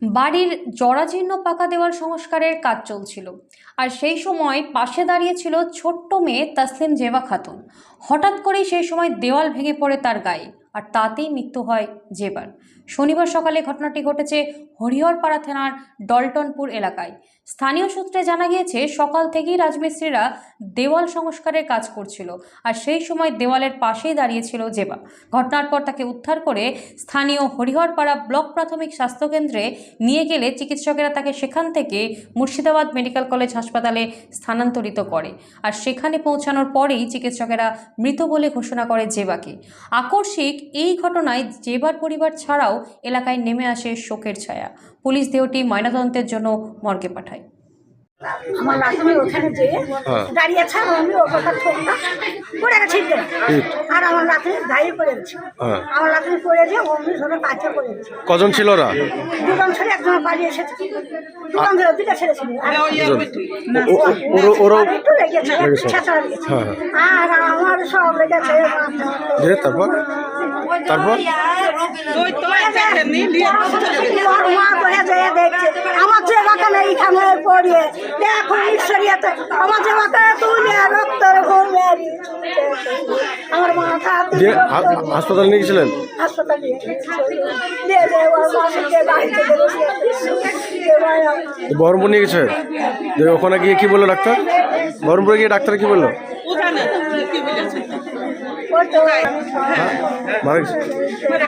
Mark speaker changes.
Speaker 1: বাড়ির জরাজীর্ণ পাকা দেওয়াল সংস্কারের কাজ চলছিল, আর সেই সময় পাশে দাঁড়িয়েছিল ছোট্ট মেয়ে তাসলিম জেবা খাতুন। হঠাৎ করেই সেই সময় দেওয়াল ভেঙে পড়ে তার গায়ে, আর তাতেই মৃত্যু হয় জেবার। শনিবার সকালে ঘটনাটি ঘটেছে হরিহরপাড়া থানার ডলটনপুর এলাকায়। স্থানীয় সূত্রে জানা গিয়েছে, সকাল থেকেই রাজমিস্ত্রিরা দেওয়াল সংস্কারের কাজ করছিল, আর সেই সময় দেওয়ালের পাশেই দাঁড়িয়েছিল জেবা। ঘটনার পর তাকে উদ্ধার করে স্থানীয় হরিহরপাড়া ব্লক প্রাথমিক স্বাস্থ্যকেন্দ্রে নিয়ে গেলে চিকিৎসকেরা তাকে সেখান থেকে মুর্শিদাবাদ মেডিকেল কলেজ হাসপাতালে স্থানান্তরিত করে, আর সেখানে পৌঁছানোর পরেই চিকিৎসকেরা মৃত বলে ঘোষণা করে জেবাকে। আকস্মিক এই ঘটনায় জেবার পরিবার ছাড়াও এলাকায় নেমে আসে শোকের ছায়া। পুলিশ দেহটি ময়নাতদন্তের জন্য মর্গে পাঠায়।
Speaker 2: আমার লাঠি ওখানে যেয়ে দাঁড়িয়েছে, আমি ওখানটা ঠোকটা পড়ে গেছে আর আমার লাঠি গায়ে পড়ে গেছে। আমার লাঠি পড়ে যে অমনি ধরে কাছে পড়ে গেছে।
Speaker 3: কজন ছিল ওরা?
Speaker 2: দুজন ছেলে, একজন পালিয়ে এসেছে। দুজন ছিল, দুটা ছেলে ছিল। একটু লেগেছে, ছেঁচড়া লেগেছে। আর আমার সব লেগেছে।
Speaker 3: তারপর তারপর
Speaker 2: মা করে যেয়ে দেখছে আমার যে বাগানে এইখানে পড়িয়ে দেখো ঈশ্বরিয়াতে আমার যে বাগানে তুলে রক্তের ঘুমে আমার মাথা
Speaker 3: হাসপাতালে নিয়ে গেছিলেন?
Speaker 2: হাসপাতালে
Speaker 3: বহরমপুর নিয়ে গেছে। ওখানে গিয়ে কি বললো ডাক্তার? বহরমপুরে গিয়ে ডাক্তার কি বললো? মারা গেছে।